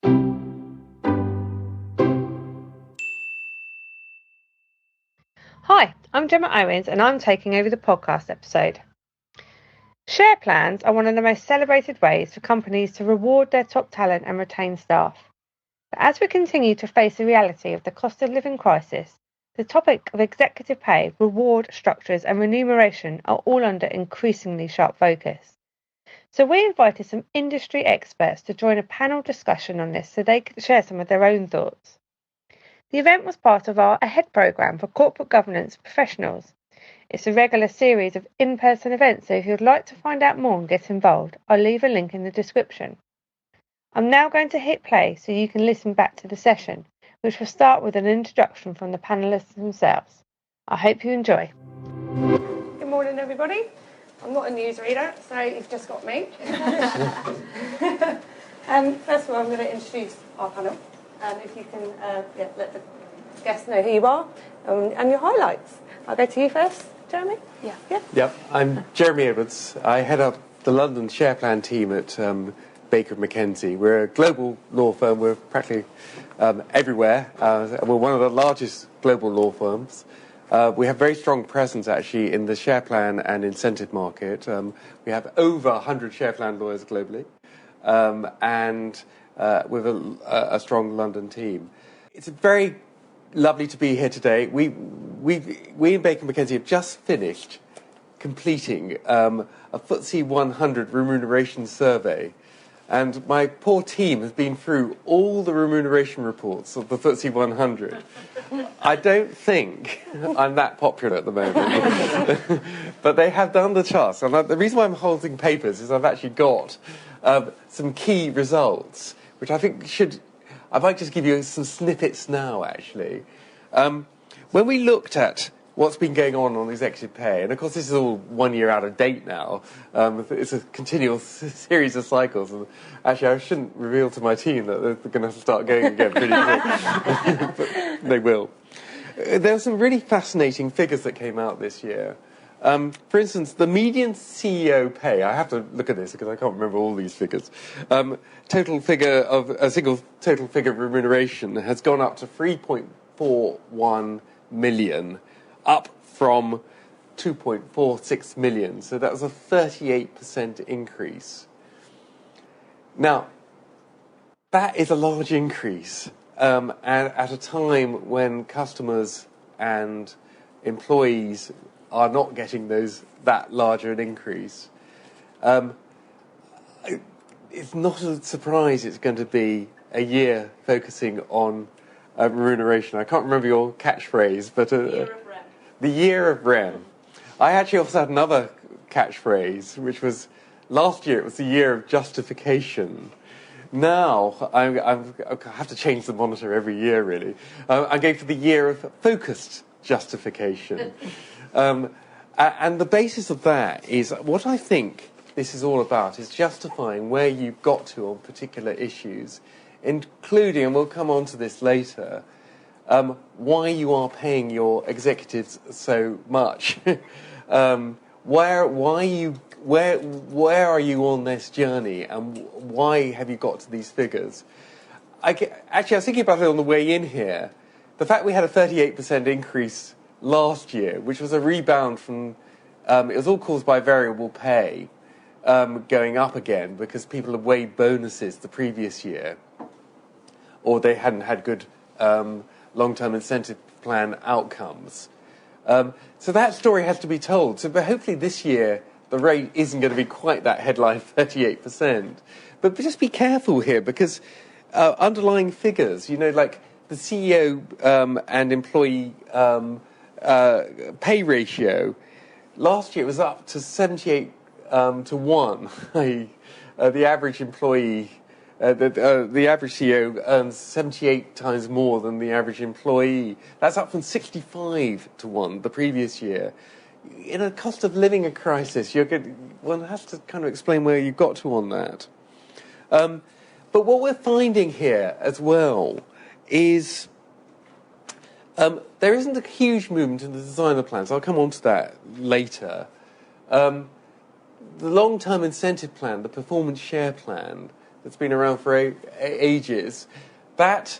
Hi, I'm Gemma Owens and I'm taking over the podcast episode. Share plans are one of the most celebrated ways for companies to reward their top talent and retain staff. But as we continue to face the reality of the cost of living crisis, the topic of executive pay, reward structures and remuneration are all under increasingly sharp focus. So we invited some industry experts to join a panel discussion on this so they could share some of their own thoughts. The event was part of our AHEAD programme for corporate governance professionals. It's a regular series of in-person events, so if you'd like to find out more and get involved, I'll leave a link in the description. I'm now going to hit play so you can listen back to the session, which will start with an introduction from the panellists themselves. I hope you enjoy. Good morning, everybody. I'm not a newsreader, so you've just got me. First of all, I'm going to introduce our panel. If you can let the guests know who you are and your highlights. I'll go to you first, Jeremy. Yeah. I'm Jeremy Edwards. I head up the London Share Plan team at Baker McKenzie. We're a global law firm. We're practically everywhere. We're one of the largest global law firms. We have very strong presence, actually, in the share plan and incentive market. We have over 100 share plan lawyers globally. And with a strong London team. It's very lovely to be here today. We in Baker McKenzie have just finished completing a FTSE 100 remuneration survey, and my poor team has been through all the remuneration reports of the FTSE 100. I don't think I'm that popular at the moment, but they have done the task. And the reason why I'm holding papers is I've actually got some key results, which I think I might just give you some snippets now, actually. When we looked at what's been going on executive pay, and of course this is all 1 year out of date now, it's a continual series of cycles, and actually I shouldn't reveal to my team that they're going to have to start going again pretty soon, but they will. There were some really fascinating figures that came out this year. For instance, the median CEO pay, I have to look at this because I can't remember all these figures, total figure of a single total figure of remuneration has gone up to 3.41 million, up from 2.46 million. So that was a 38% increase. Now, that is a large increase at a time when customers and employees are not getting that larger an increase. It's not a surprise it's going to be a year focusing on remuneration. I can't remember your catchphrase, but the year of Rem. I actually also had another catchphrase, which was last year it was the year of justification. Now, I have to change the monitor every year, really. I'm going for the year of focused justification. And the basis of that is what I think this is all about is justifying where you've got to on particular issues, including, and we'll come on to this later, why you are paying your executives so much. Where are you on this journey, and why have you got to these figures? Actually, I was thinking about it on the way in here. The fact we had a 38% increase last year, which was a rebound from, it was all caused by variable pay going up again because people had weighed bonuses the previous year, or they hadn't had good long-term incentive plan outcomes. So that story has to be told. So, but hopefully this year the rate isn't going to be quite that headline 38%. But just be careful here because underlying figures, like the CEO and employee pay ratio, last year it was up to 78 to 1. The average employee, the average CEO earns 78 times more than the average employee. That's up from 65 to 1 the previous year. In a cost of living crisis, one has to kind of explain where you got to on that. But what we're finding here as well is there isn't a huge movement in the designer plans. I'll come on to that later. The long-term incentive plan, the performance share plan, that's been around for ages, that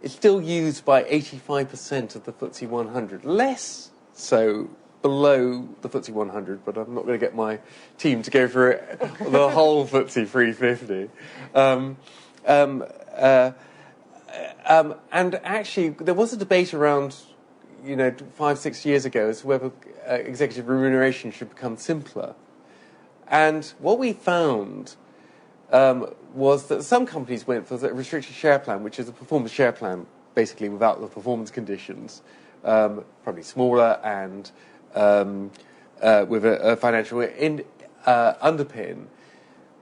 is still used by 85% of the FTSE 100. Less so below the FTSE 100, but I'm not going to get my team to go for it, the whole FTSE 350. And actually, there was a debate around, 5-6 years ago as to whether executive remuneration should become simpler. And what we found was that some companies went for the restricted share plan, which is a performance share plan, basically without the performance conditions, probably smaller and with a financial underpin.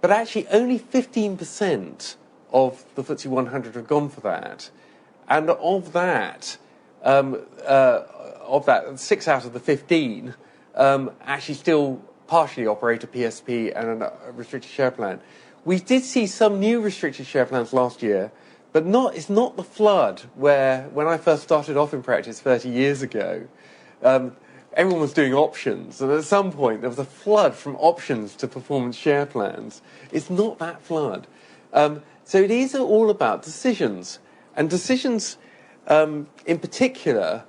But actually, only 15% of the FTSE 100 have gone for that, and of that, 6 out of the 15 actually still partially operate a PSP and a restricted share plan. We did see some new restricted share plans last year, but it's not the flood where, when I first started off in practice 30 years ago, everyone was doing options, and at some point there was a flood from options to performance share plans. It's not that flood. So it is all about decisions, and decisions in particular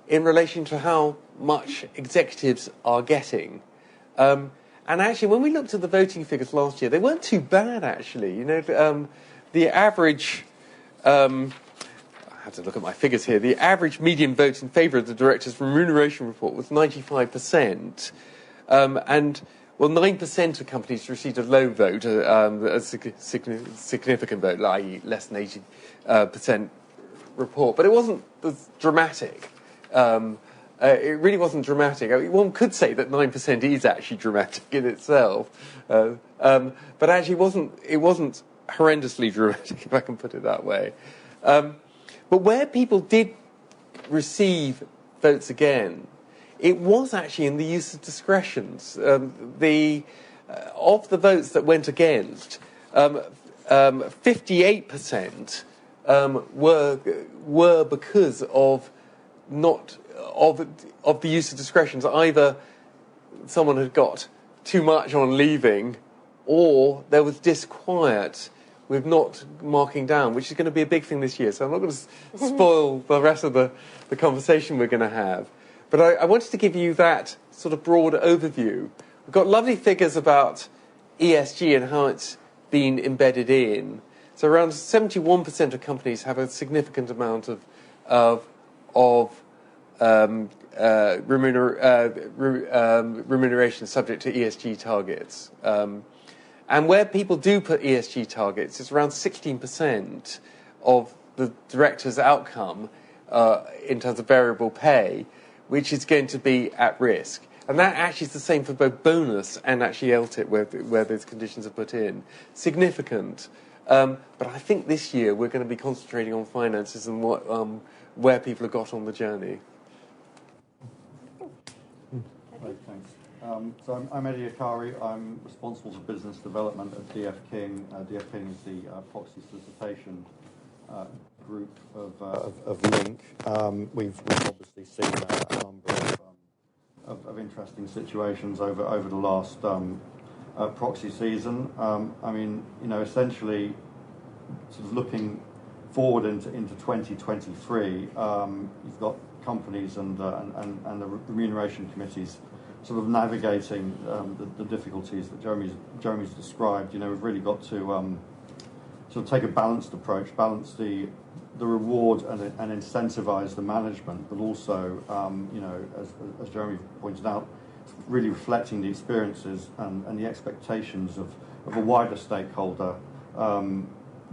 in relation to how much executives are getting. And actually, when we looked at the voting figures last year, they weren't too bad, actually. The average... I have to look at my figures here. The average median vote in favour of the director's remuneration report was 95%. And 9% of companies received a low vote, a significant vote, i.e. less than 80% report. But it wasn't as dramatic. It really wasn't dramatic. I mean, one could say that 9% is actually dramatic in itself. But actually it wasn't horrendously dramatic, if I can put it that way. But where people did receive votes again, it was actually in the use of discretions. Of the votes that went against, 58% were because of the use of discretions. Either someone had got too much on leaving, or there was disquiet with not marking down, which is going to be a big thing this year. So I'm not going to spoil the rest of the conversation we're going to have. But I wanted to give you that sort of broad overview. We've got lovely figures about ESG and how it's been embedded in. So around 71% of companies have a significant amount of remuneration subject to ESG targets. And where people do put ESG targets, it's around 16% of the director's outcome in terms of variable pay, which is going to be at risk. And that actually is the same for both bonus and actually LTIP, where those conditions are put in. Significant. But I think this year we're going to be concentrating on finances and where people have got on the journey. Great, thanks. So I'm Eddie Arcari. I'm responsible for business development at DF King. DF King is the proxy solicitation group of Link. We've obviously seen a number of interesting situations over the last proxy season. Essentially, sort of looking forward into 2023, you've got companies and the remuneration committees sort of navigating the difficulties that Jeremy's described. We've really got to sort of take a balanced approach, balance the reward and incentivise the management, but also, as Jeremy pointed out, really reflecting the experiences and the expectations of a wider stakeholder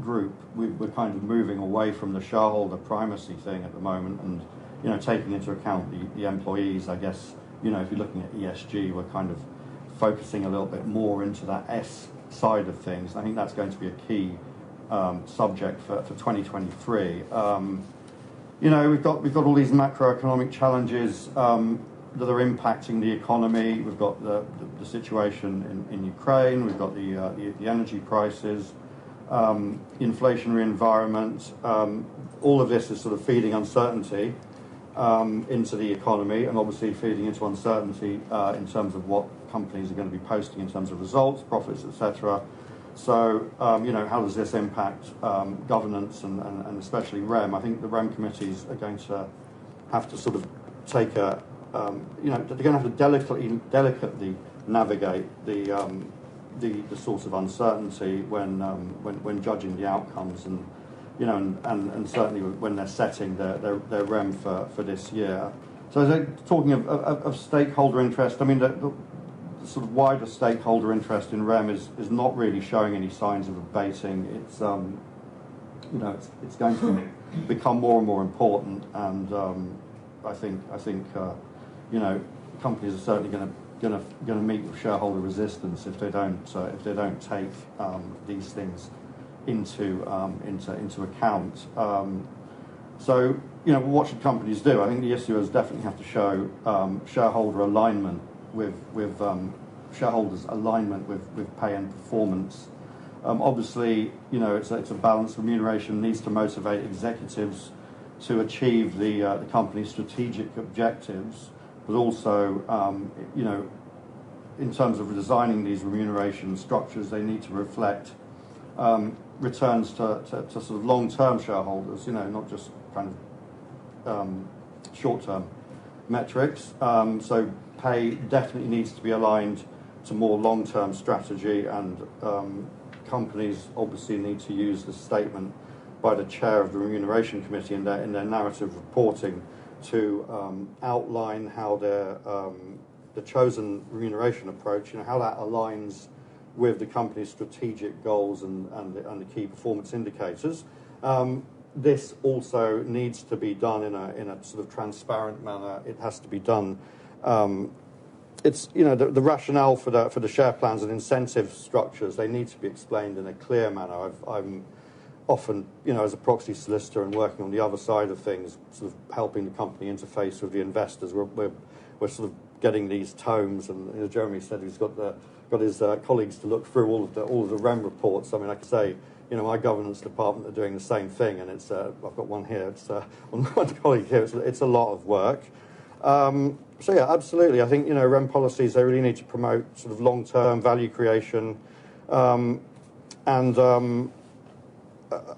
group. We're kind of moving away from the shareholder primacy thing at the moment, and taking into account the employees. I guess if you're looking at ESG, we're kind of focusing a little bit more into that S side of things. I think that's going to be a key subject for 2023. We've got all these macroeconomic challenges that are impacting the economy. We've got the situation in Ukraine. We've got the energy prices, inflationary environment. All of this is sort of feeding uncertainty into the economy, and obviously feeding into uncertainty in terms of what companies are going to be posting in terms of results, profits, etc. So, how does this impact governance and especially REM? I think the REM committees are going to have to sort of take they're going to have to delicately navigate the source of uncertainty when judging the outcomes, and and certainly when they're setting their REM for this year. So, talking of stakeholder interest, I mean the sort of wider stakeholder interest in REM is not really showing any signs of abating. It's it's going to become more and more important, and I think companies are certainly going to meet with shareholder resistance if they don't take these things into account. So what should companies do? I think the issuers definitely have to show shareholder alignment with shareholders' alignment with pay and performance. Obviously, it's a balanced remuneration needs to motivate executives to achieve the company's strategic objectives, but also, in terms of designing these remuneration structures, they need to reflect returns to sort of long-term shareholders, not just kind of short-term metrics. So pay definitely needs to be aligned to more long-term strategy, and companies obviously need to use the statement by the chair of the remuneration committee in their narrative reporting to outline how the chosen remuneration approach, how that aligns with the company's strategic goals and the key performance indicators. This also needs to be done in a sort of transparent manner. It has to be done. It's the rationale for the share plans and incentive structures. They need to be explained in a clear manner. I'm often, as a proxy solicitor and working on the other side of things, sort of helping the company interface with the investors. We're sort of getting these tomes, and Jeremy said he's got his colleagues to look through all of the REM reports. I mean, I could say, my governance department are doing the same thing, and it's I've got one here. It's one colleague here. It's a lot of work. So yeah, absolutely. I think REM policies, they really need to promote sort of long-term value creation, and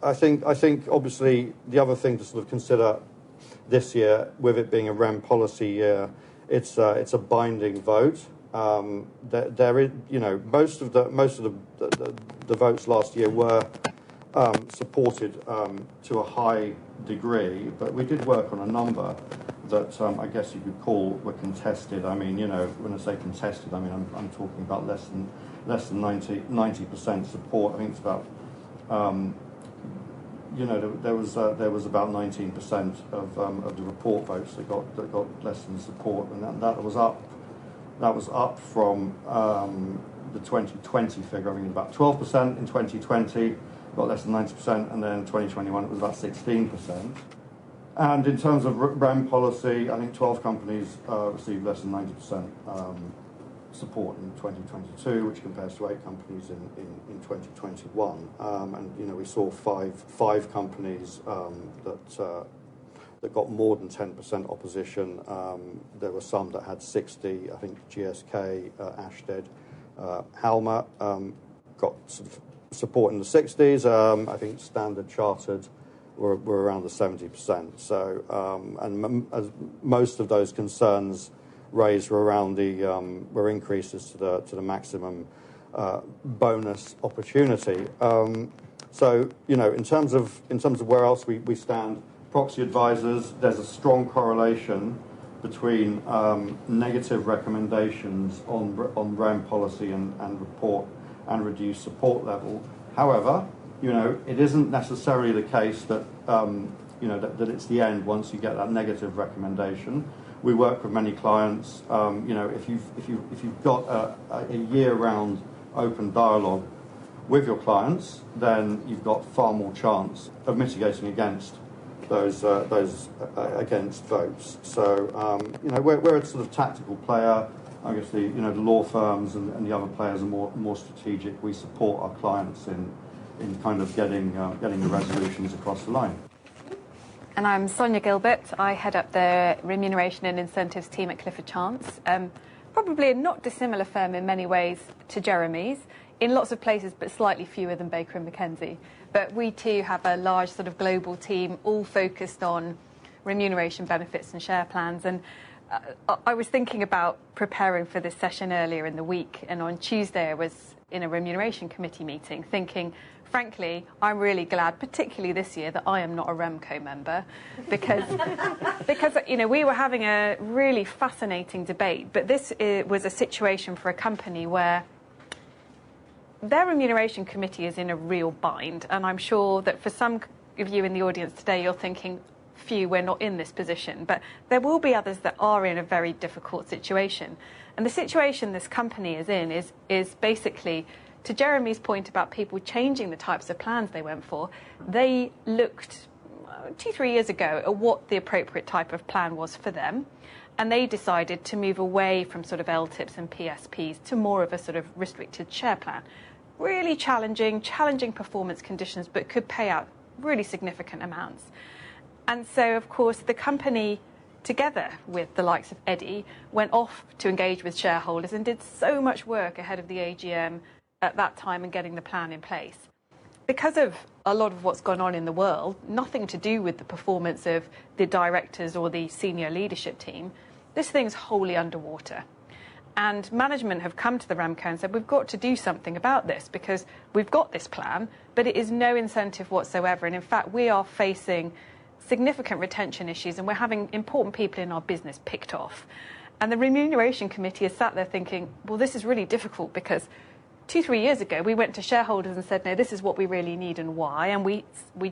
I think obviously the other thing to sort of consider this year, with it being a REM policy year, it's a binding vote. There is, most of the votes last year were supported to a high degree, but we did work on a number that I guess you could call were contested. I mean, when I say contested, I mean I'm talking about less than 90% support. I think it's about there was about 19% of the report votes that got less than support, and that was up from the 2020 figure. I mean, about 12% in 2020 got less than 90%, and then in 2021 it was about 16%. And in terms of REM policy, I think 12 companies received less than 90% support in 2022, which compares to 8 companies in 2021. And we saw five companies that got more than 10% opposition. There were some that had 60. I think GSK, Ashtead, Halma got sort of support in the 60s. I think Standard Chartered were around the 70%. So, as most of those concerns raised were around were increases to the maximum bonus opportunity. So, in terms of where else we stand, proxy advisors, there's a strong correlation between negative recommendations on REM policy and report and reduced support level. However, it isn't necessarily the case that that it's the end once you get that negative recommendation. We work with many clients. If you've got a year-round open dialogue with your clients, then you've got far more chance of mitigating against those against votes. So we're a sort of tactical player. I guess the law firms and the other players are more strategic. We support our clients in kind of getting the resolutions across the line. And I'm Sonia Gilbert. I head up the remuneration and incentives team at Clifford Chance. Probably a not dissimilar firm in many ways to Jeremy's, in lots of places, but slightly fewer than Baker McKenzie. But we too have a large sort of global team, all focused on remuneration, benefits and share plans. And I was thinking about preparing for this session earlier in the week, and on Tuesday I was in a remuneration committee meeting thinking, frankly, I'm really glad, particularly this year, that I am not a REMCO member, because we were having a really fascinating debate, but this was a situation for a company where their remuneration committee is in a real bind, and I'm sure that for some of you in the audience today, you're thinking, phew, we're not in this position, but there will be others that are in a very difficult situation. And the situation this company is in is basically, to Jeremy's point about people changing the types of plans they went for, they looked 2-3 years ago at what the appropriate type of plan was for them, and they decided to move away from sort of LTIPs and PSPs to more of a sort of restricted share plan. Really challenging performance conditions, but could pay out really significant amounts. And so, of course, the company, together with the likes of Eddie, went off to engage with shareholders and did so much work ahead of the AGM at that time and getting the plan in place. Because of a lot of what's gone on in the world, nothing to do with the performance of the directors or the senior leadership team, this thing's wholly underwater. And management have come to the REMCO and said, we've got to do something about this because we've got this plan, but it is no incentive whatsoever. And in fact, we are facing significant retention issues, and we're having important people in our business picked off. And the remuneration committee is sat there thinking, well, this is really difficult because 2-3 years ago we went to shareholders and said, no, this is what we really need and why, and we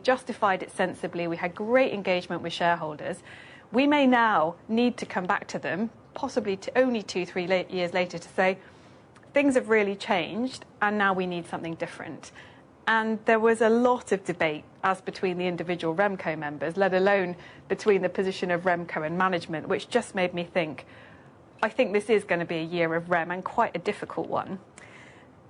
justified it sensibly. We had great engagement with shareholders. We may now need to come back to them, possibly to only 2-3 years later, to say things have really changed and now we need something different. And there was a lot of debate as between the individual REMCO members, let alone between the position of REMCO and management, which just made me think, I think this is going to be a year of REM, and quite a difficult one.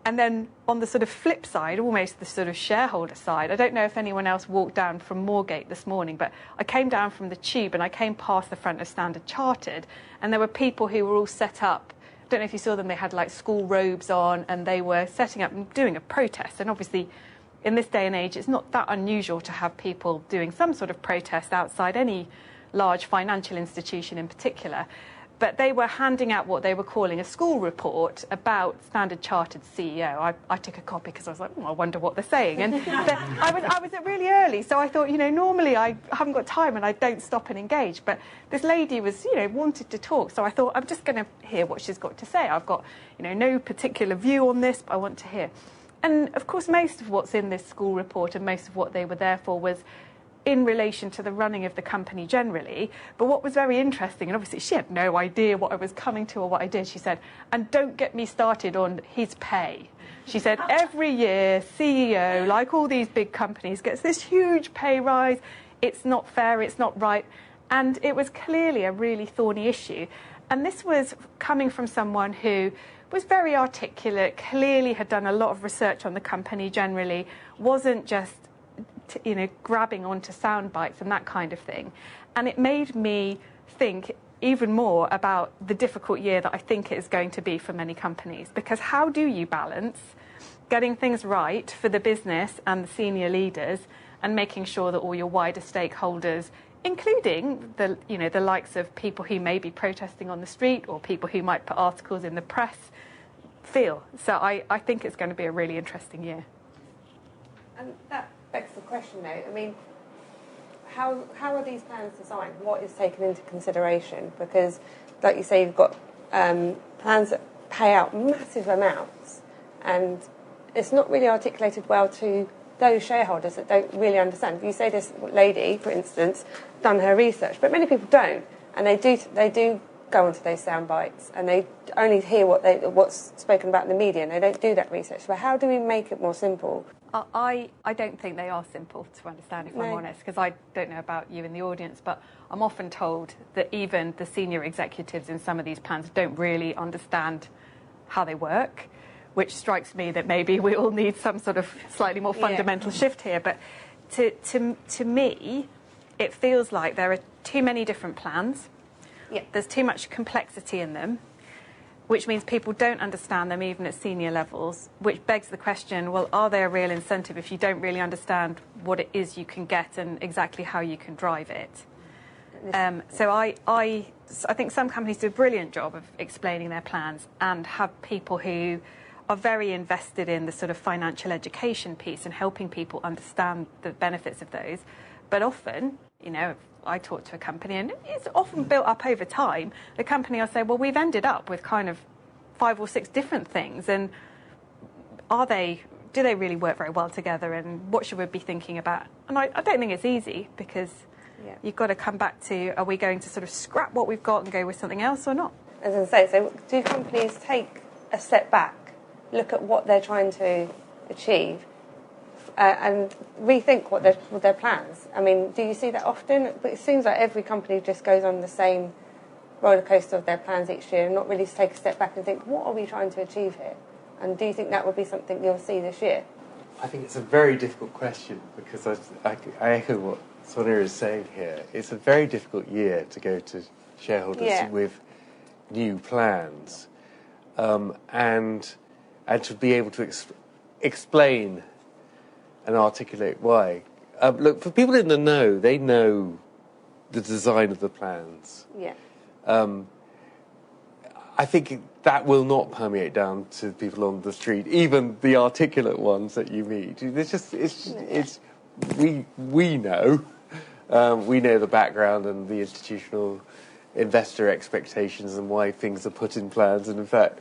And then on the sort of flip side, almost the sort of shareholder side, I don't know if anyone else walked down from Moorgate this morning, but I came down from the tube and I came past the front of Standard Chartered, and there were people who were all set up. I don't know if you saw them, they had like school robes on, and they were setting up and doing a protest. And obviously, in this day and age, it's not that unusual to have people doing some sort of protest outside any large financial institution in particular. But they were handing out what they were calling a school report about Standard Chartered's CEO. I took a copy because I was like, I wonder what they're saying. And I was at really early, so I thought, normally I haven't got time and I don't stop and engage. But this lady was, wanted to talk, so I thought, I'm just going to hear what she's got to say. I've got, no particular view on this, but I want to hear. And, of course, most of what's in this school report and most of what they were there for was in relation to the running of the company generally. But what was very interesting, and obviously she had no idea what I was coming to or what I did, she said, and don't get me started on his pay. She said, every year, CEO, like all these big companies, gets this huge pay rise. It's not fair, it's not right. And it was clearly a really thorny issue. And this was coming from someone who was very articulate, clearly had done a lot of research on the company generally, wasn't just grabbing onto sound bites and that kind of thing. And it made me think even more about the difficult year that I think it is going to be for many companies. Because how do you balance getting things right for the business and the senior leaders and making sure that all your wider stakeholders, including the likes of people who may be protesting on the street or people who might put articles in the press, feel? So I think it's going to be a really interesting year. And that begs the question, though. I mean, how are these plans designed? What is taken into consideration? Because, like you say, you've got plans that pay out massive amounts, and it's not really articulated well to those shareholders that don't really understand. You say this lady, for instance, done her research, but many people don't, and they do go onto those sound bites, and they only hear what's spoken about in the media, and they don't do that research. So how do we make it more simple? I don't think they are simple to understand, if I'm honest, because I don't know about you in the audience, but I'm often told that even the senior executives in some of these plans don't really understand how they work, which strikes me that maybe we all need some sort of slightly more fundamental shift here. But to me, it feels like there are too many different plans. Yeah. There's too much complexity in them. which means people don't understand them even at senior levels, which begs the question, well, are they a real incentive if you don't really understand what it is you can get and exactly how you can drive it? So I think some companies do a brilliant job of explaining their plans and have people who are very invested in the sort of financial education piece and helping people understand the benefits of those. But often, you know, I talk to a company and it's often built up over time. The company will say, well, we've ended up with kind of 5 or 6 different things, and do they really work very well together, and what should we be thinking about? And I don't think it's easy, because you've got to come back to, are we going to sort of scrap what we've got and go with something else or not? As I say, so do companies take a step back, look at what they're trying to achieve, and rethink what their plans? I mean, do you see that often? But it seems like every company just goes on the same roller coaster of their plans each year and not really take a step back and think, what are we trying to achieve here? And do you think that will be something you'll see this year? I think it's a very difficult question, because I echo what Sonia is saying here. It's a very difficult year to go to shareholders with new plans, and to be able to explain and articulate why. Look, for people in the know, they know the design of the plans. Yeah. I think that will not permeate down to people on the street, even the articulate ones that you meet. We know the background and the institutional investor expectations and why things are put in plans. And in fact,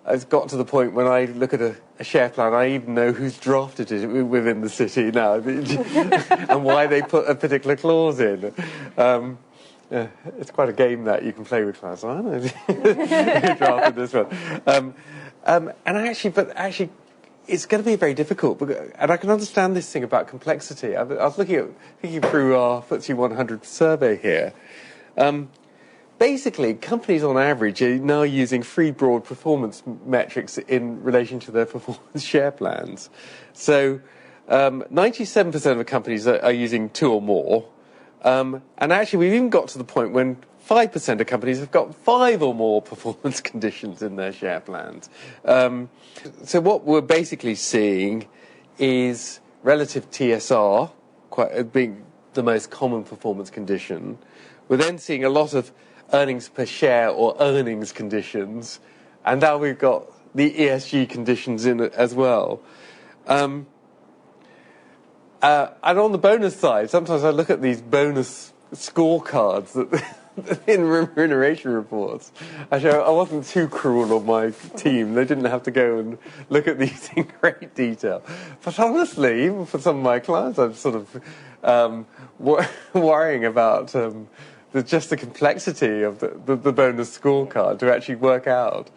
it's got to the point when I look at a share plan, I even know who's drafted it within the city now and why they put a particular clause in. It's quite a game that you can play with plans. I know who drafted this one. But actually, it's going to be very difficult. And I can understand this thing about complexity. I was thinking through our FTSE 100 survey here. Basically, companies on average are now using 3 broad performance metrics in relation to their performance share plans. So 97% of the companies are using 2 or more. And actually, we've even got to the point when 5% of companies have got 5 or more performance conditions in their share plans. So what we're basically seeing is relative TSR being the most common performance condition. We're then seeing a lot of earnings per share or earnings conditions, and now we've got the ESG conditions in it as well. And on the bonus side, sometimes I look at these bonus scorecards that in remuneration reports. Actually, I wasn't too cruel on my team. They didn't have to go and look at these in great detail. But honestly, even for some of my clients, I'm sort of worrying about just the complexity of the bonus scorecard to actually work out.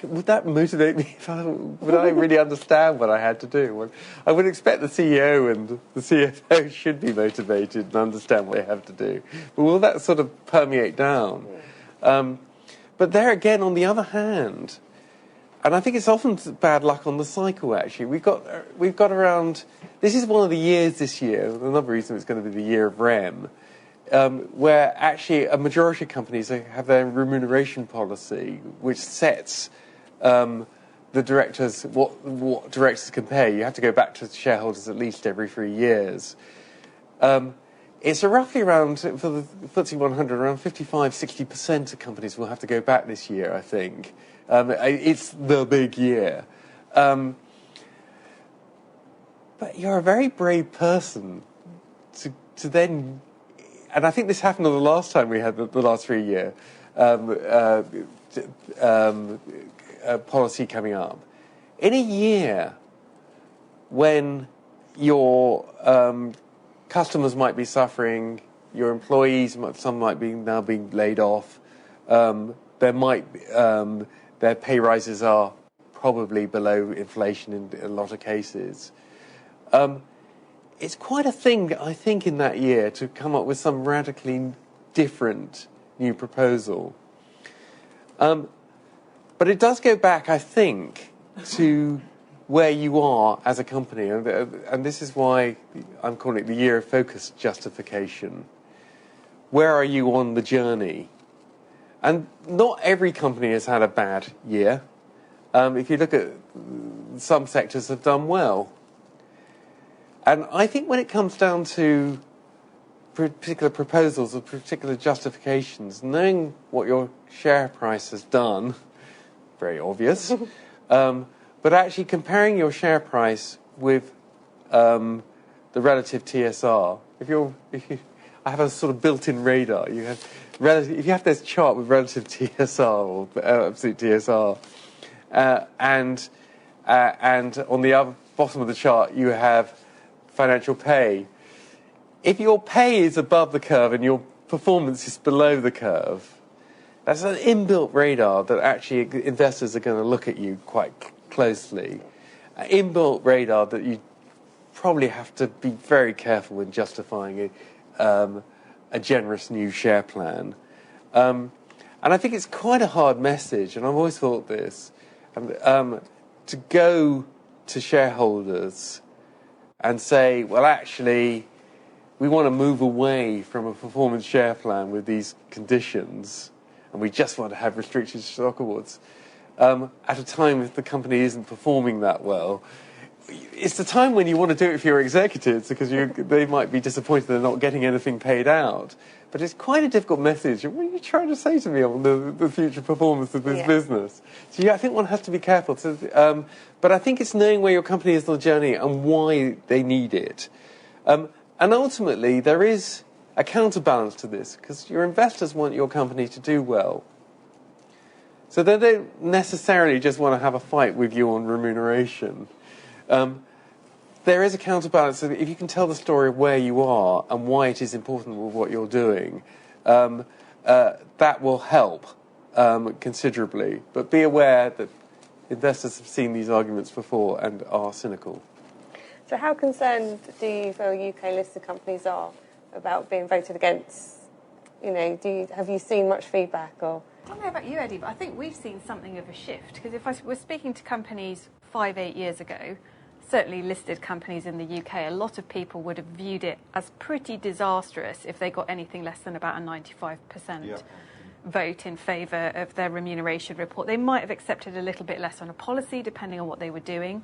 Would that motivate me? Would I really understand what I had to do? Well, I would expect the CEO and the CFO should be motivated and understand what they have to do. But will that sort of permeate down? But there again, on the other hand, and I think it's often bad luck on the cycle, actually. We've got around... This is one of the years this year, another reason it's going to be the year of REM, where actually a majority of companies have their remuneration policy, which sets the directors what directors can pay. You have to go back to shareholders at least every 3 years. It's roughly around, for the FTSE 100, around 55-60% of companies will have to go back this year, I think. It's the big year. But you're a very brave person to then... And I think this happened the last time we had the last 3 year policy coming up. In a year when your customers might be suffering, your employees, some might be now being laid off, their pay rises are probably below inflation in a lot of cases. It's quite a thing, I think, in that year to come up with some radically different new proposal. But it does go back, I think, to where you are as a company. And this is why I'm calling it the year of focus justification. Where are you on the journey? And not every company has had a bad year. If you look at some sectors have done well. And I think when it comes down to particular proposals or particular justifications, knowing what your share price has done, very obvious, but actually comparing your share price with the relative TSR. I have a sort of built-in radar. If you have this chart with relative TSR or absolute TSR, and on the other bottom of the chart you have financial pay. If your pay is above the curve and your performance is below the curve, that's an inbuilt radar that actually investors are going to look at you quite closely. An inbuilt radar that you probably have to be very careful when justifying a generous new share plan. And I think it's quite a hard message, and I've always thought this, to go to shareholders and say, well, actually, we want to move away from a performance share plan with these conditions, and we just want to have restricted stock awards, at a time if the company isn't performing that well. It's the time when you want to do it for your executives because they might be disappointed they're not getting anything paid out. But it's quite a difficult message. What are you trying to say to me on the future performance of this business? So I think one has to be careful. But I think it's knowing where your company is on the journey and why they need it. And ultimately, there is a counterbalance to this because your investors want your company to do well. So they don't necessarily just want to have a fight with you on remuneration. There is a counterbalance. If you can tell the story of where you are and why it is important with what you're doing, that will help considerably. But be aware that investors have seen these arguments before and are cynical. So how concerned do you feel UK-listed companies are about being voted against? Have you seen much feedback? Or I don't know about you, Eddie, but I think we've seen something of a shift. Because if I was speaking to companies 5-8 years ago, certainly listed companies in the UK, a lot of people would have viewed it as pretty disastrous if they got anything less than about a 95% vote in favour of their remuneration report. They might have accepted a little bit less on a policy, depending on what they were doing.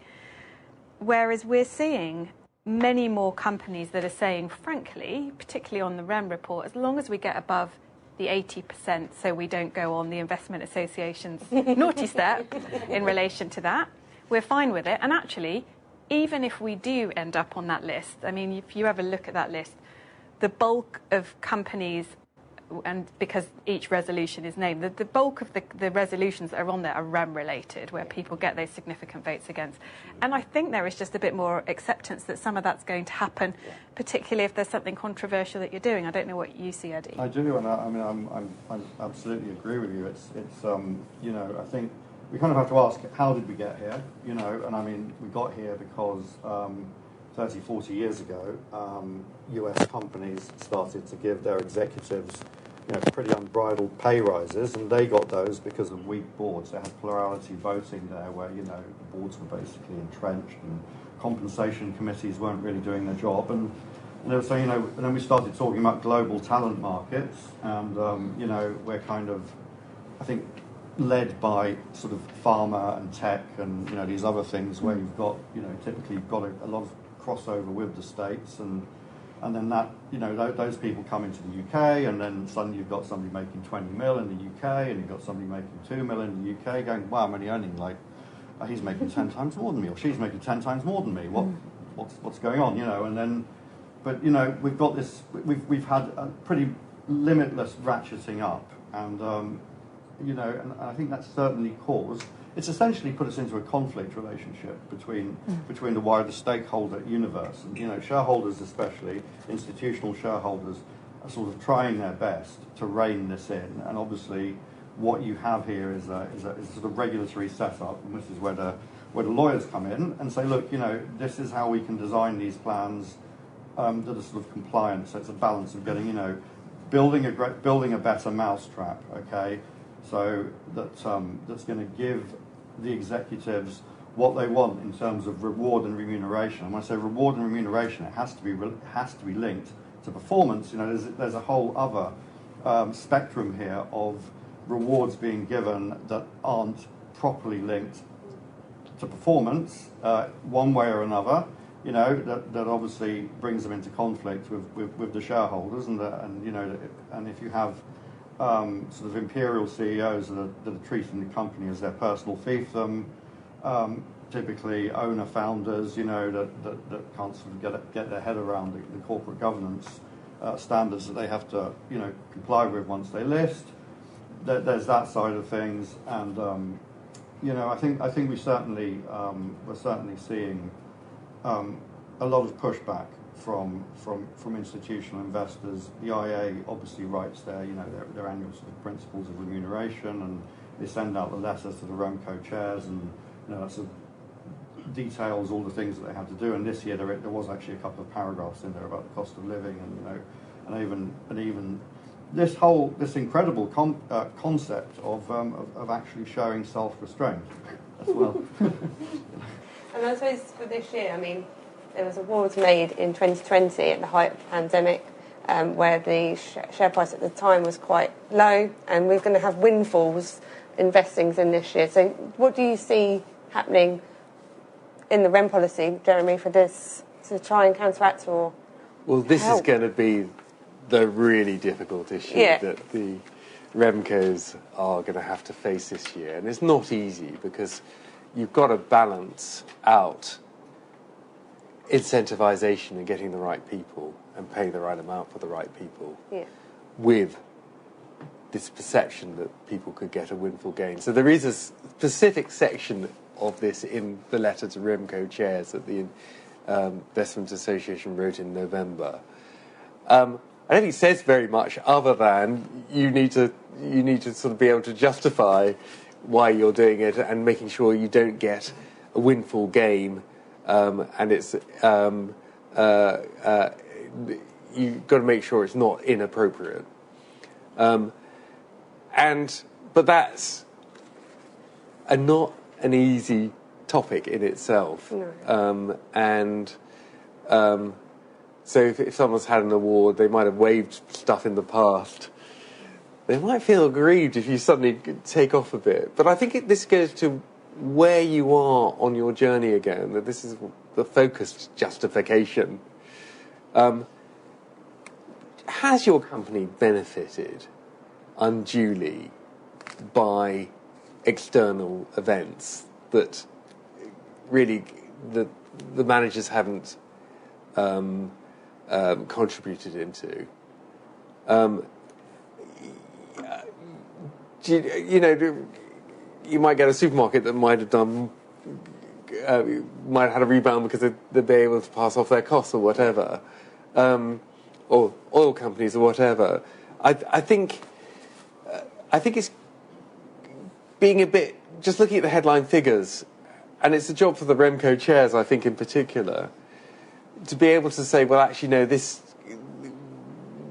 Whereas we're seeing many more companies that are saying, frankly, particularly on the REM report, as long as we get above the 80%, so we don't go on the Investment Association's naughty step in relation to that, we're fine with it. And actually, even if we do end up on that list, I mean, if you ever look at that list, the bulk of companies, and because each resolution is named, the bulk of the resolutions that are on there are REM-related, where people get those significant votes against. And I think there is just a bit more acceptance that some of that's going to happen, particularly if there's something controversial that you're doing. I don't know what you see, Eddie. I do, and I absolutely agree with you. It's I think we kind of have to ask, how did we get here? And I mean, we got here because 30, 40 years ago, US companies started to give their executives pretty unbridled pay rises, and they got those because of weak boards. They had plurality voting there where, the boards were basically entrenched and compensation committees weren't really doing their job. And they were saying, and then we started talking about global talent markets, and, we're kind of, I think, led by sort of pharma and tech and, these other things where you've got, typically you've got a lot of crossover with the States, and then that, those people come into the UK, and then suddenly you've got somebody making 20 mil in the UK, and you've got somebody making 2 mil in the UK going, wow, I'm only earning he's making 10 times more than me, or she's making 10 times more than me. What's going on, and then, but we've got this, we've had a pretty limitless ratcheting up, and and I think that's certainly caused. It's essentially put us into a conflict relationship between the wider stakeholder universe, and shareholders, especially institutional shareholders, are sort of trying their best to rein this in. And obviously, what you have here is a sort of regulatory setup, and this is where the lawyers come in and say, look, this is how we can design these plans that are sort of compliant. So it's a balance of getting, building a better mousetrap, okay, so that's going to give the executives what they want in terms of reward and remuneration. And when I say reward and remuneration, it has to be linked to performance. There's a whole other spectrum here of rewards being given that aren't properly linked to performance, one way or another, you know, that obviously brings them into conflict with the shareholders, and you know, and if you have sort of imperial CEOs that are treating the company as their personal fiefdom, typically owner founders, you know, that can't sort of get their head around the corporate governance standards that they have to, you know, comply with once they list. There's that side of things, and you know, I think we're certainly seeing a lot of pushback from institutional investors. The IA obviously writes their annual sort of principles of remuneration, and they send out the letters to the Remco chairs, and you know, that sort of details all the things that they have to do. And this year there was actually a couple of paragraphs in there about the cost of living, and you know, and even this incredible concept of actually showing self-restraint as well. And I suppose for this year, I mean, there was awards made in 2020 at the height of the pandemic, where the share price at the time was quite low, and we're going to have windfalls investings in this year. So what do you see happening in the REM policy, Jeremy, for this to try and counteract or Well, this help? is going to be the really difficult issue that the Remcos are going to have to face this year. And it's not easy, because you've got to balance out incentivisation and getting the right people and paying the right amount for the right people with this perception that people could get a windfall gain. So there is a specific section of this in the letter to Remco chairs that the Investment Association wrote in November. I don't think it says very much other than you need to sort of be able to justify why you're doing it and making sure you don't get a windfall gain, and it's you've got to make sure it's not inappropriate. But that's not an easy topic in itself. No. So if someone's had an award, they might have waived stuff in the past. They might feel aggrieved if you suddenly take off a bit. But I think this goes to where you are on your journey again, that this is the focused justification. Has your company benefited unduly by external events that really the managers haven't contributed into? You know, you might get a supermarket that might have done, might have had a rebound because they'd be able to pass off their costs or whatever, or oil companies or whatever. I think it's being a bit, just looking at the headline figures, and it's a job for the Remco chairs, I think, in particular, to be able to say, well, actually, no, this,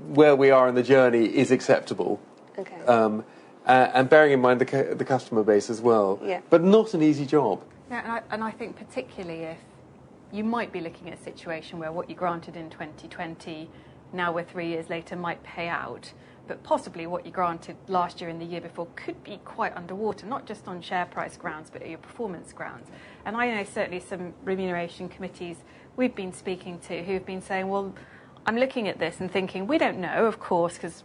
where we are in the journey is acceptable. Okay. And bearing in mind the customer base as well. Yeah. But not an easy job. Yeah, and I think particularly if you might be looking at a situation where what you granted in 2020, now we're 3 years later, might pay out, but possibly what you granted last year and the year before could be quite underwater, not just on share price grounds, but your performance grounds. And I know certainly some remuneration committees we've been speaking to who have been saying, well, I'm looking at this and thinking, we don't know, of course, because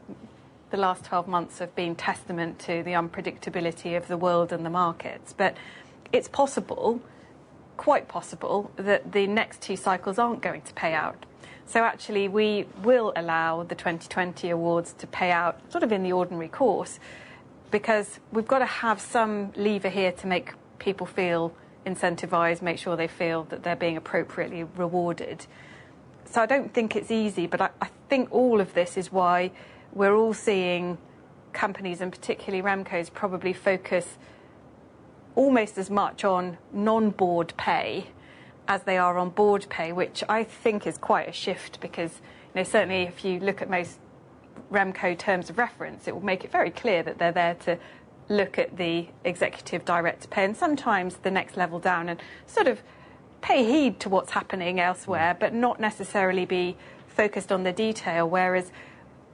the last 12 months have been testament to the unpredictability of the world and the markets. But it's possible, quite possible, that the next two cycles aren't going to pay out. So actually we will allow the 2020 awards to pay out sort of in the ordinary course, because we've got to have some lever here to make people feel incentivised, make sure they feel that they're being appropriately rewarded. So I don't think it's easy, but I think all of this is why we're all seeing companies, and particularly Remcos, probably focus almost as much on non-board pay as they are on board pay, which I think is quite a shift, because certainly if you look at most Remco terms of reference, it will make it very clear that they're there to look at the executive director pay and sometimes the next level down and sort of pay heed to what's happening elsewhere, but not necessarily be focused on the detail, whereas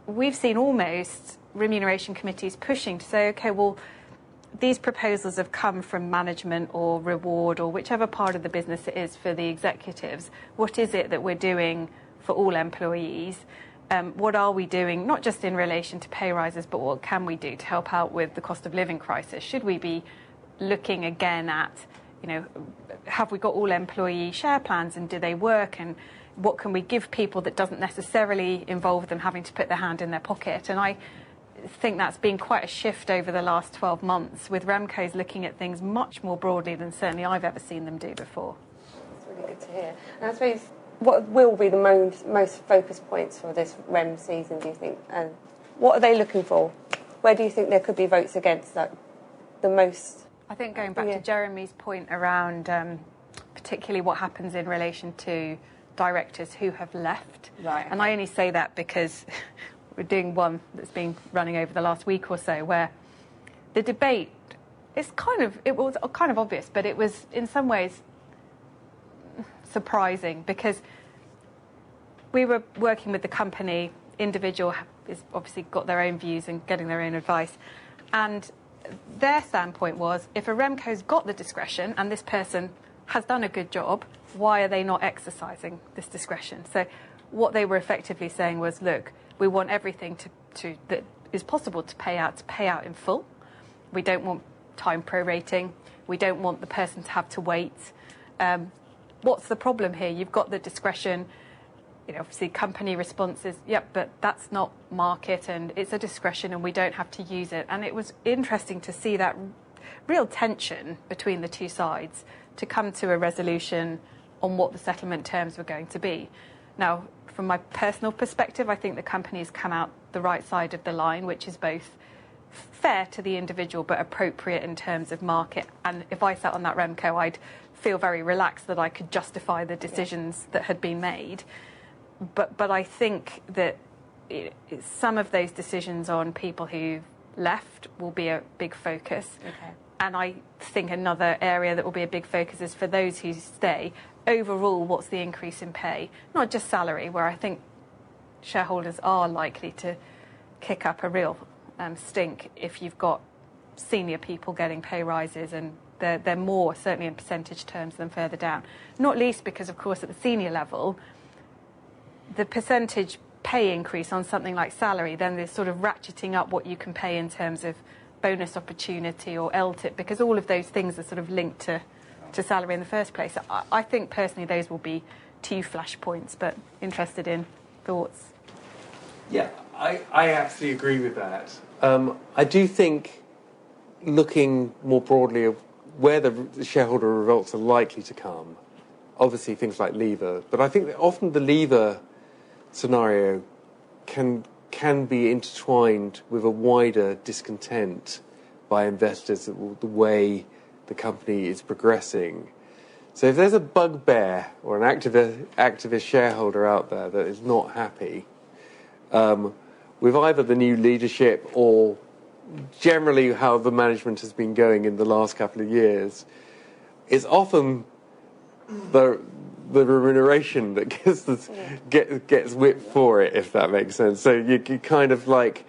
we've seen almost remuneration committees pushing to say, OK, well, these proposals have come from management or reward or whichever part of the business it is for the executives. What is it that we're doing for all employees? What are we doing, not just in relation to pay rises, but what can we do to help out with the cost of living crisis? Should we be looking again at, have we got all employee share plans and do they work? And what can we give people that doesn't necessarily involve them having to put their hand in their pocket? And I think that's been quite a shift over the last 12 months, with Remcos looking at things much more broadly than certainly I've ever seen them do before. That's really good to hear. And I suppose, what will be the most focus points for this REM season, do you think? And what are they looking for? Where do you think there could be votes against that the most? I think going back to Jeremy's point around particularly what happens in relation to directors who have left. Right. Okay. And I only say that because we're doing one that's been running over the last week or so, where the debate is it was kind of obvious, but it was in some ways surprising, because we were working with the company. Individual has obviously got their own views and getting their own advice, and their standpoint was, if a Remco's got the discretion and this person has done a good job, why are they not exercising this discretion? So what they were effectively saying was, look, we want everything to that is possible to pay out in full. We don't want time prorating. We don't want the person to have to wait. What's the problem here? You've got the discretion. Obviously company responses, yep, but that's not market and it's a discretion and we don't have to use it. And it was interesting to see that real tension between the two sides to come to a resolution on what the settlement terms were going to be. Now, from my personal perspective, I think the company's come out the right side of the line, which is both fair to the individual but appropriate in terms of market. And if I sat on that Remco, I'd feel very relaxed that I could justify the decisions that had been made. But I think that some of those decisions on people who left will be a big focus. Okay. And I think another area that will be a big focus is for those who stay. Overall, what's the increase in pay? Not just salary, where I think shareholders are likely to kick up a real stink if you've got senior people getting pay rises, and they're more, certainly in percentage terms, than further down. Not least because, of course, at the senior level, the percentage pay increase on something like salary, then there's sort of ratcheting up what you can pay in terms of bonus opportunity or LTIP, because all of those things are sort of linked to salary in the first place. I think personally those will be two flashpoints, but interested in thoughts. Yeah, I absolutely agree with that. I do think, looking more broadly at where the shareholder revolts are likely to come, obviously things like leaver, but I think that often the leaver scenario can be intertwined with a wider discontent by investors at the way the company is progressing. So if there's a bugbear or an activist shareholder out there that is not happy with either the new leadership or generally how the management has been going in the last couple of years, it's often the remuneration that gets whipped for it, if that makes sense. So you kind of like,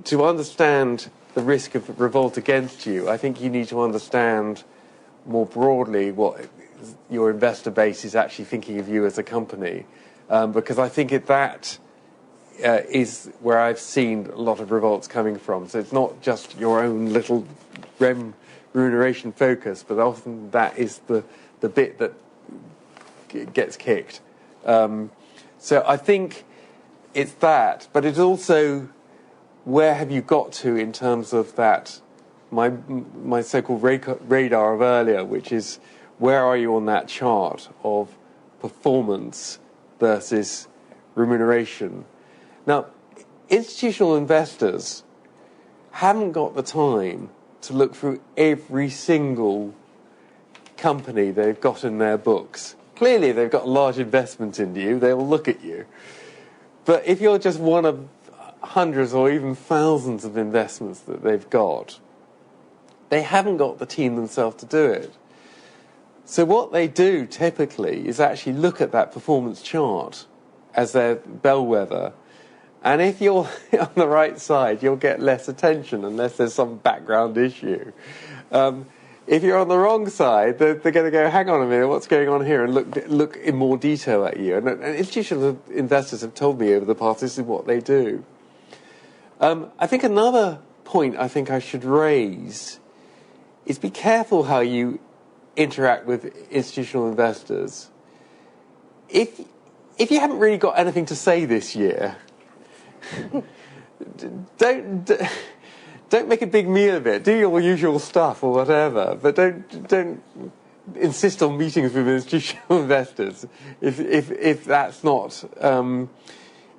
to understand the risk of revolt against you, I think you need to understand more broadly what your investor base is actually thinking of you as a company, because I think that is where I've seen a lot of revolts coming from. So it's not just your own little remuneration focus, but often that is the bit that gets kicked. So I think it's that, but it's also, where have you got to in terms of that, my so-called radar of earlier, which is, where are you on that chart of performance versus remuneration? Now, institutional investors haven't got the time to look through every single company they've got in their books. Clearly, they've got a large investment in you. They will look at you. But if you're just one of hundreds or even thousands of investments that they've got, they haven't got the team themselves to do it. So what they do typically is actually look at that performance chart as their bellwether And if you're on the right side, you'll get less attention unless there's some background issue. If you're on the wrong side, they're going to go, hang on a minute, what's going on here? And look in more detail at you. And institutional investors have told me over the past, this is what they do. I think another point I think I should raise is be careful how you interact with institutional investors. If you haven't really got anything to say this year, don't make a big meal of it. Do your usual stuff or whatever, but don't insist on meetings with institutional investors if that's not.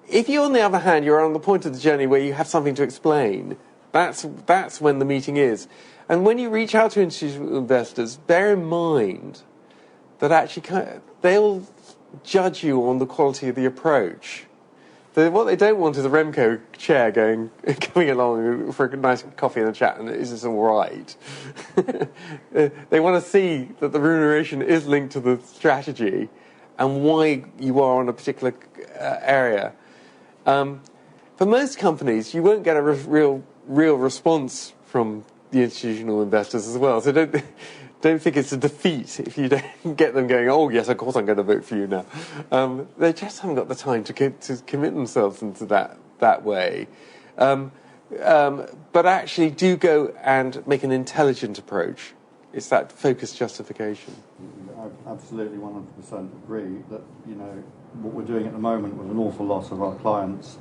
If you, on the other hand, you're on the point of the journey where you have something to explain, that's when the meeting is. And when you reach out to institutional investors, bear in mind that actually they'll judge you on the quality of the approach. What they don't want is a Remco chair coming along for a nice coffee and a chat, and is this all right? They want to see that the remuneration is linked to the strategy and why you are on a particular area. For most companies, you won't get a real response from the institutional investors as well. So don't think it's a defeat if you don't get them going, oh, yes, of course I'm going to vote for you now. They just haven't got the time to commit themselves into that way. But actually do go and make an intelligent approach. It's that focused justification. I absolutely 100% agree that, what we're doing at the moment with an awful lot of our clients,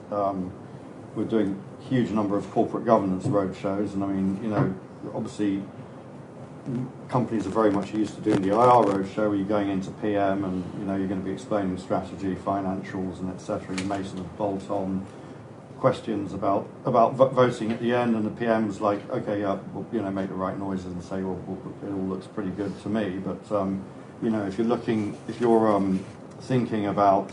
we're doing a huge number of corporate governance roadshows, and obviously companies are very much used to doing the IR roadshow where you're going into PM and you're going to be explaining strategy, financials, and etc. You may sort of bolt on questions about voting at the end, and the PM's like, okay, yeah, well, make the right noises and say, well, it all looks pretty good to me. But if you're thinking about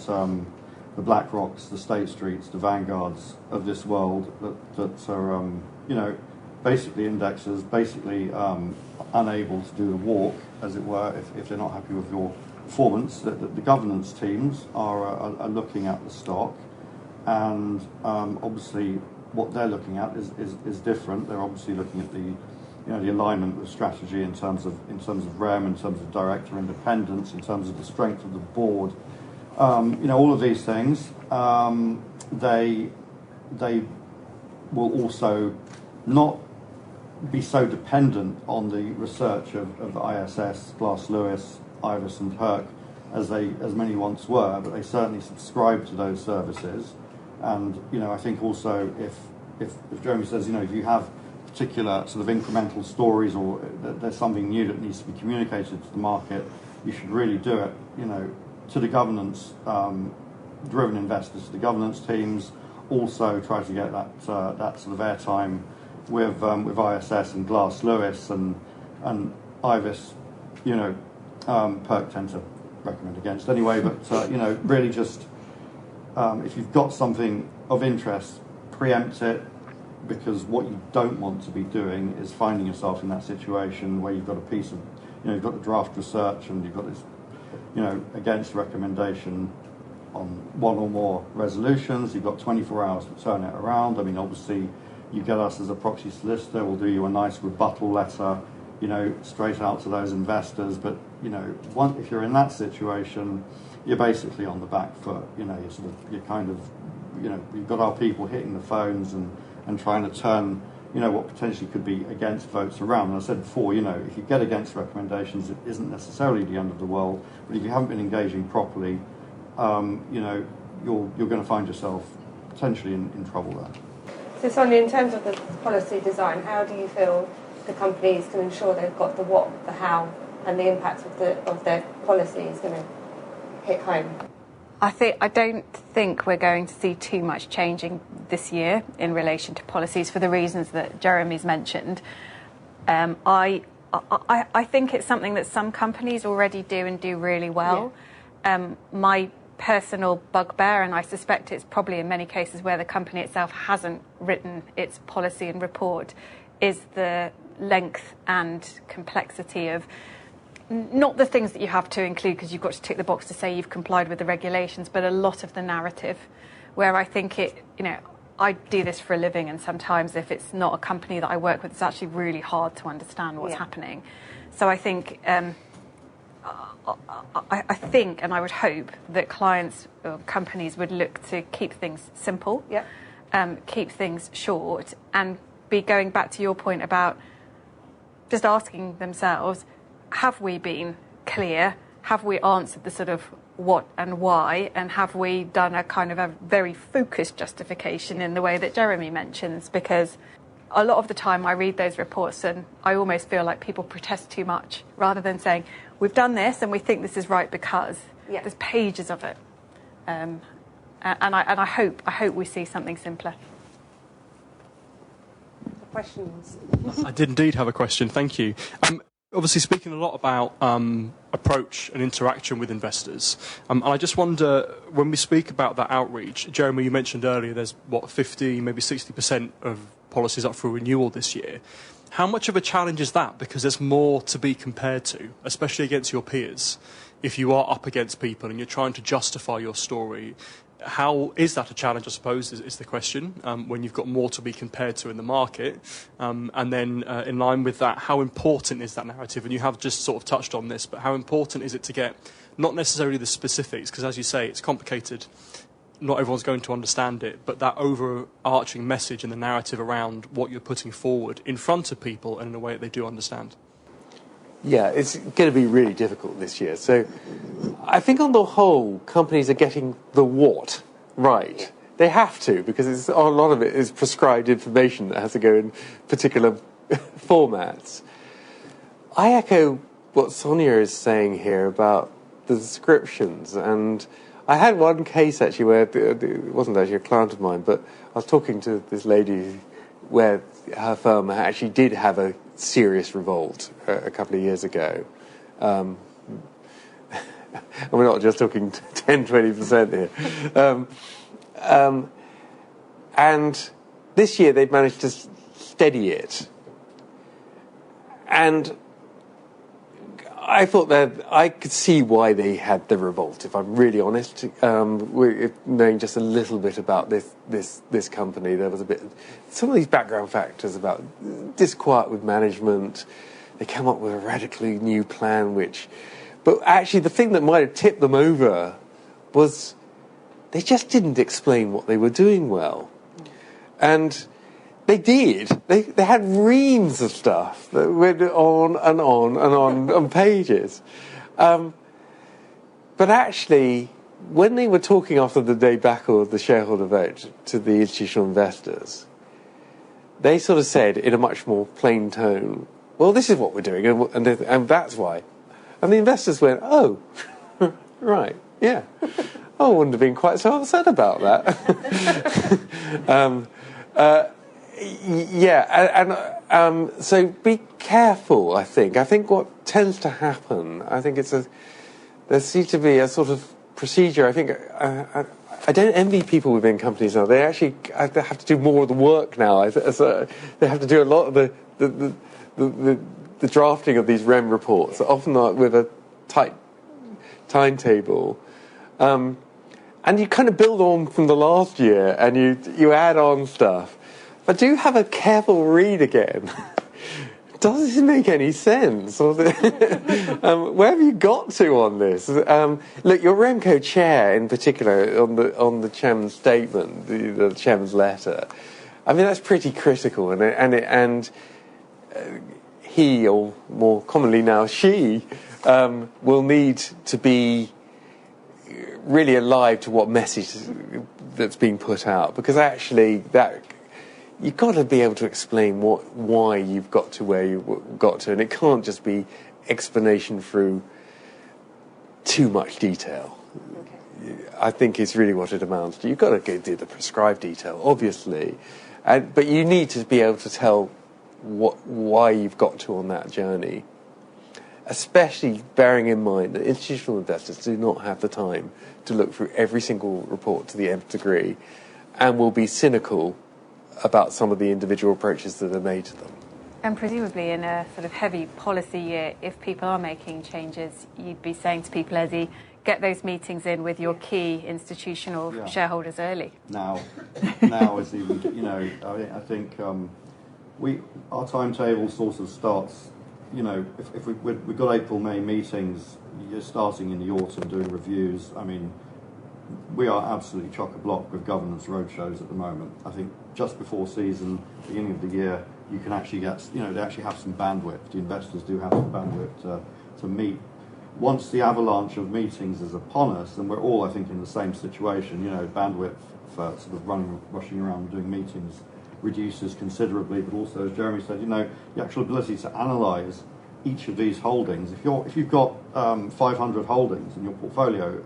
the BlackRocks, the State Streets, the Vanguards of this world that are basically indexers, basically unable to do the walk, as it were, if they're not happy with your performance. The governance teams are looking at the stock, and obviously what they're looking at is different. They're obviously looking at the alignment with strategy in terms of REM, in terms of director independence, in terms of the strength of the board. All of these things. They will also not be so dependent on the research of ISS, Glass Lewis, Ivers and Herc as many once were, but they certainly subscribe to those services. And I think also if Jeremy says if you have particular sort of incremental stories or there's something new that needs to be communicated to the market, you should really do it to the governance driven investors, to the governance teams. Also try to get that sort of airtime with ISS and Glass Lewis and Ivers, Perk tend to recommend against anyway. But really just if you've got something of interest, preempt it, because what you don't want to be doing is finding yourself in that situation where you've got a piece of, you've got the draft research and you've got this, against recommendation on one or more resolutions. You've got 24 hours to turn it around. Obviously, you get us as a proxy solicitor, we'll do you a nice rebuttal letter, straight out to those investors. But, if you're in that situation, you're basically on the back foot. You've got our people hitting the phones and trying to turn, what potentially could be against votes around. And I said before, if you get against recommendations, it isn't necessarily the end of the world. But if you haven't been engaging properly, you're going to find yourself potentially in trouble there. So Sonia, in terms of the policy design, how do you feel the companies can ensure they've got the what, the how, and the impact of their policy is going to hit home? I don't think we're going to see too much changing this year in relation to policies for the reasons that Jeremy's mentioned. I think it's something that some companies already do and do really well. Yeah. My personal bugbear, and I suspect it's probably in many cases where the company itself hasn't written its policy and report, is the length and complexity of not the things that you have to include because you've got to tick the box to say you've complied with the regulations, but a lot of the narrative where I think I do this for a living, and sometimes if it's not a company that I work with, it's actually really hard to understand what's happening. So I think I think, and I would hope that clients or companies would look to keep things simple, keep things short, and be going back to your point about just asking themselves, have we been clear? Have we answered the sort of what and why? And have we done a kind of a very focused justification in the way that Jeremy mentions? Because a lot of the time I read those reports and I almost feel like people protest too much rather than saying, we've done this and we think this is right because there's pages of it. And I hope we see something simpler. Questions? I did indeed have a question, thank you. Obviously speaking a lot about approach and interaction with investors, and I just wonder, when we speak about that outreach, Jeremy, you mentioned earlier there's, 50, maybe 60% of policies up for renewal this year. How much of a challenge is that? Because there's more to be compared to, especially against your peers. If you are up against people and you're trying to justify your story, how is that a challenge, I suppose, is the question, when you've got more to be compared to in the market? And then in line with that, how important is that narrative? And you have just sort of touched on this, but how important is it to get not necessarily the specifics, because as you say, it's complicated, not everyone's going to understand it, but that overarching message and the narrative around what you're putting forward in front of people and in a way that they do understand? Yeah, it's going to be really difficult this year. So I think on the whole, companies are getting the what right. They have to, because a lot of it is prescribed information that has to go in particular formats. I echo what Sonia is saying here about the descriptions. And I had one case, actually, where it wasn't actually a client of mine, but I was talking to this lady where her firm actually did have a serious revolt a couple of years ago. And we're not just talking 10, 20% here. And this year they've managed to steady it. And I thought that I could see why they had the revolt, if I'm really honest. Knowing just a little bit about this company, there was some of these background factors about disquiet with management. They came up with a radically new plan, but actually the thing that might have tipped them over was they just didn't explain what they were doing well. And they did. They had reams of stuff that went on and on and on pages. But actually, when they were talking after the day back or the shareholder vote to the institutional investors, they sort of said in a much more plain tone, well, this is what we're doing, and that's why. And the investors went, oh, right, yeah. I wouldn't have been quite so upset about that. So be careful, I think. I think what tends to happen, there seems to be a sort of procedure. I think, I don't envy people within companies now. They actually have to do more of the work now. They have to do a lot of the drafting of these REM reports, often not with a tight timetable. And you kind of build on from the last year and you add on stuff. But do have a careful read again. Does this make any sense? Where have you got to on this? Look, your Remco chair in particular, on the chairman's statement, the chairman's letter, I mean, that's pretty critical. And he, or more commonly now she, will need to be really alive to what message that's being put out. Because actually, you've got to be able to explain why you've got to where you got to, and it can't just be explanation through too much detail. Okay. I think it's really what it amounts to. You've got to go do the prescribed detail, obviously, but you need to be able to tell why you've got to on that journey, especially bearing in mind that institutional investors do not have the time to look through every single report to the nth degree, and will be cynical about some of the individual approaches that are made to them. And presumably in a sort of heavy policy year, if people are making changes, you'd be saying to people, Eddie, get those meetings in with your key institutional shareholders early. Now is even, I think our timetable sort of starts, if we've got April, May meetings, you're starting in the autumn doing reviews. I mean, we are absolutely chock-a-block with governance roadshows at the moment. I think just before season, beginning of the year, you can actually get, they actually have some bandwidth. The investors do have some bandwidth to meet. Once the avalanche of meetings is upon us, and we're all, I think, in the same situation, bandwidth for sort of rushing around doing meetings reduces considerably, but also, as Jeremy said, the actual ability to analyse each of these holdings. If you've got 500 holdings in your portfolio,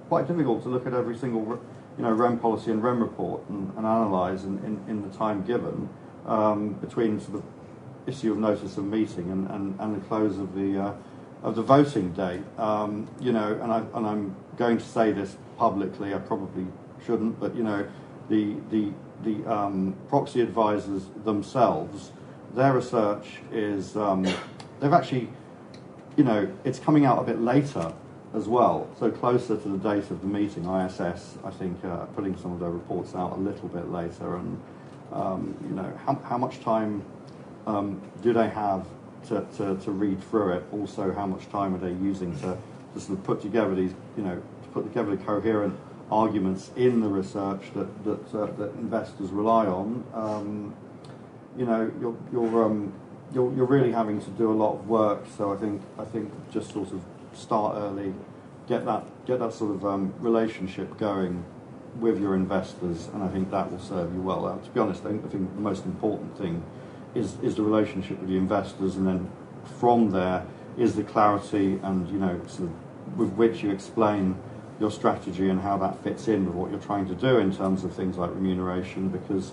quite difficult to look at every single REM policy and REM report and analyse in the time given between sort of issue of notice of meeting and the close of the voting date. And I'm going to say this publicly. I probably shouldn't, but the proxy advisors themselves, their research is they've actually, it's coming out a bit later as well, so closer to the date of the meeting. ISS, I think, putting some of their reports out a little bit later, and how much time do they have to read through it? Also, how much time are they using to sort of put together these, to put together the coherent arguments in the research that investors rely on? You're really having to do a lot of work. So I think just sort of start early, get that sort of relationship going with your investors, and I think that will serve you well. To be honest, I think the most important thing is the relationship with the investors, and then from there is the clarity and sort of with which you explain your strategy and how that fits in with what you're trying to do in terms of things like remuneration, because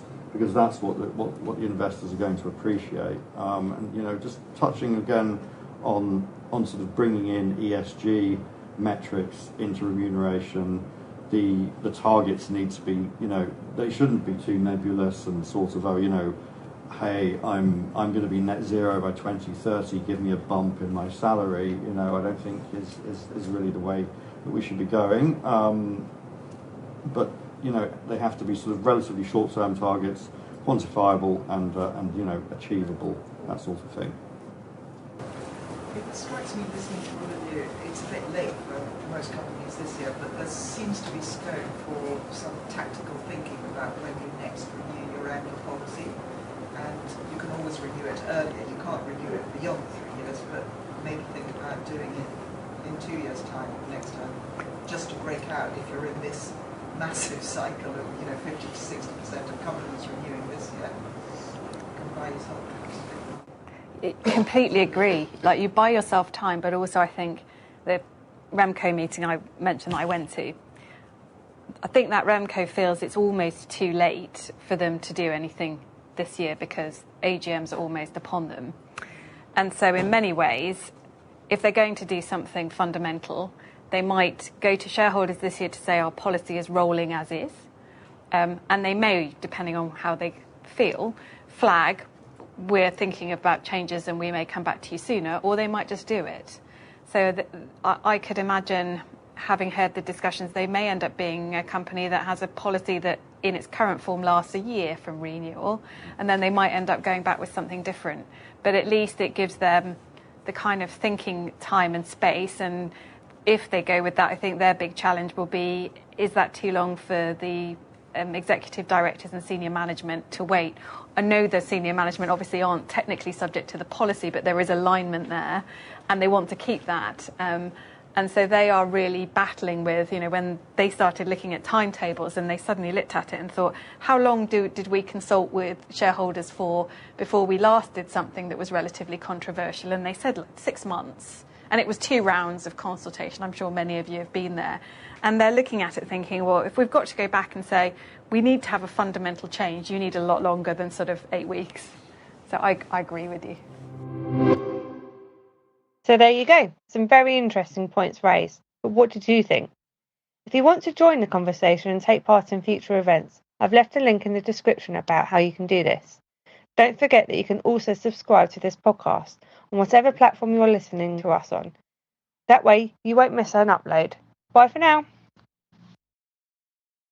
that's what the investors are going to appreciate. And just touching again on sort of bringing in ESG metrics into remuneration, the targets need to be, they shouldn't be too nebulous and sort of, hey, I'm going to be net zero by 2030, give me a bump in my salary, I don't think is really the way that we should be going. But they have to be sort of relatively short-term targets, quantifiable and achievable, that sort of thing. It strikes me listening to all of you, it's a bit late for most companies this year, but there seems to be scope for some tactical thinking about when you next renew your annual policy. And you can always renew it earlier. You can't renew it beyond 3 years, but maybe think about doing it in 2 years' time, next time, just to break out if you're in this massive cycle of 50 to 60% of companies renewing this year. You can buy yourself time. I completely agree. Like, you buy yourself time, but also I think the Remco meeting I mentioned that I went to, I think that Remco feels it's almost too late for them to do anything this year because AGMs are almost upon them. And so in many ways, if they're going to do something fundamental, they might go to shareholders this year to say our policy is rolling as is. And they may, depending on how they feel, flag, we're thinking about changes and we may come back to you sooner, or they might just do it. So I could imagine, having heard the discussions, they may end up being a company that has a policy that in its current form lasts a year from renewal, and then they might end up going back with something different. But at least it gives them the kind of thinking time and space, and if they go with that, I think their big challenge will be, is that too long for the executive directors and senior management to wait? I know the senior management obviously aren't technically subject to the policy, but there is alignment there, and they want to keep that. And so they are really battling with, when they started looking at timetables and they suddenly looked at it and thought, how long did we consult with shareholders for before we last did something that was relatively controversial? And they said, like, 6 months. And it was 2 rounds of consultation. I'm sure many of you have been there. And they're looking at it thinking, well, if we've got to go back and say, we need to have a fundamental change, you need a lot longer than sort of 8 weeks. So I agree with you. So there you go. Some very interesting points raised. But what did you think? If you want to join the conversation and take part in future events, I've left a link in the description about how you can do this. Don't forget that you can also subscribe to this podcast on whatever platform you're listening to us on. That way you won't miss an upload. Bye for now.